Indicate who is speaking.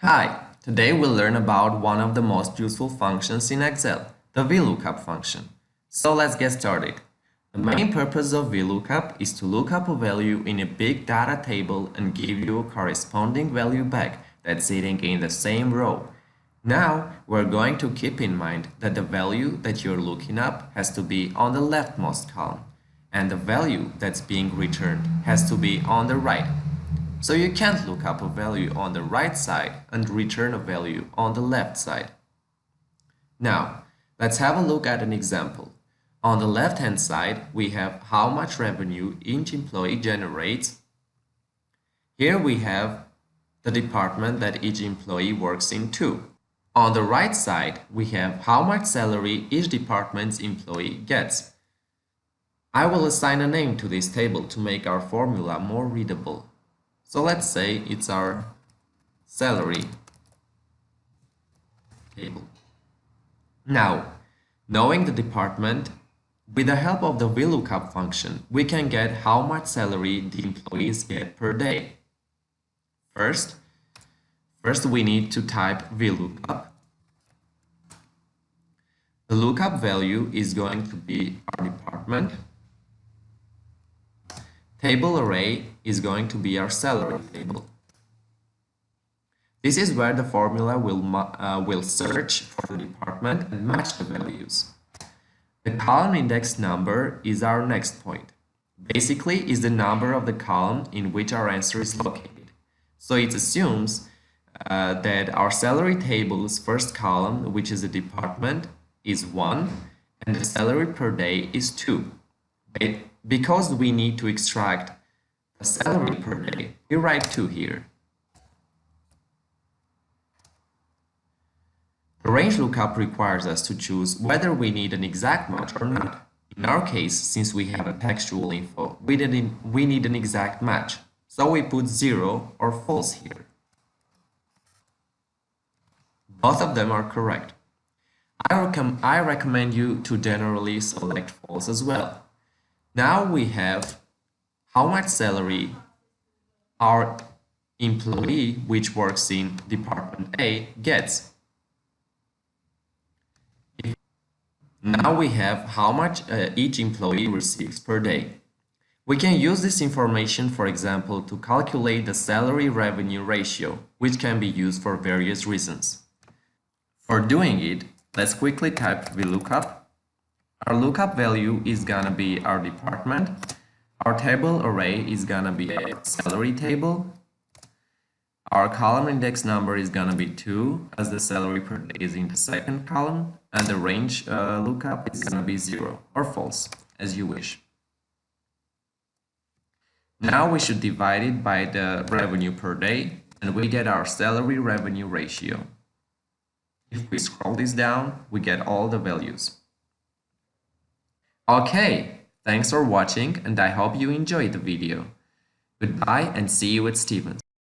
Speaker 1: Hi, today we'll learn about one of the most useful functions in Excel, the VLOOKUP function. So let's get started. The main purpose of VLOOKUP is to look up a value in a big data table and give you a corresponding value back that's sitting in the same row. Now, we're going to keep in mind that the value that you're looking up has to be on the leftmost column, and the value that's being returned has to be on the right. So you can't look up a value on the right side and return a value on the left side. Now, let's have a look at an example. On the left-hand side, we have how much revenue each employee generates. Here we have the department that each employee works in too. On the right side, we have how much salary each department's employee gets. I will assign a name to this table to make our formula more readable. So let's say it's our salary table. Now, knowing the department, with the help of the VLOOKUP function, we can get how much salary the employees get per day. First we need to type VLOOKUP. The lookup value is going to be our department. Table array is going to be our salary table. This is where the formula will search for the department and match the values. The column index number is our next point. Basically, is the number of the column in which our answer is located. So it assumes that our salary table's first column, which is the department, is 1, and the salary per day is 2. Because we need to extract the salary per day, we write 2 here. The range lookup requires us to choose whether we need an exact match or not. In our case, since we have a textual info, we need an exact match, so we put 0 or false here. Both of them are correct. I recommend you to generally select false as well. Now we have how much salary our employee, which works in Department A, gets. Now we have how much each employee receives per day. We can use this information, for example, to calculate the salary-revenue ratio, which can be used for various reasons. For doing it, let's quickly type VLOOKUP. Our lookup value is gonna be our department. Our table array is gonna be a salary table. Our column index number is gonna be 2, as the salary per day is in the second column, and the range lookup is gonna be 0 or false, as you wish. Now we should divide it by the revenue per day, and we get our salary revenue ratio. If we scroll this down, we get all the values. Okay, thanks for watching, and I hope you enjoyed the video. Goodbye and see you at Stevens.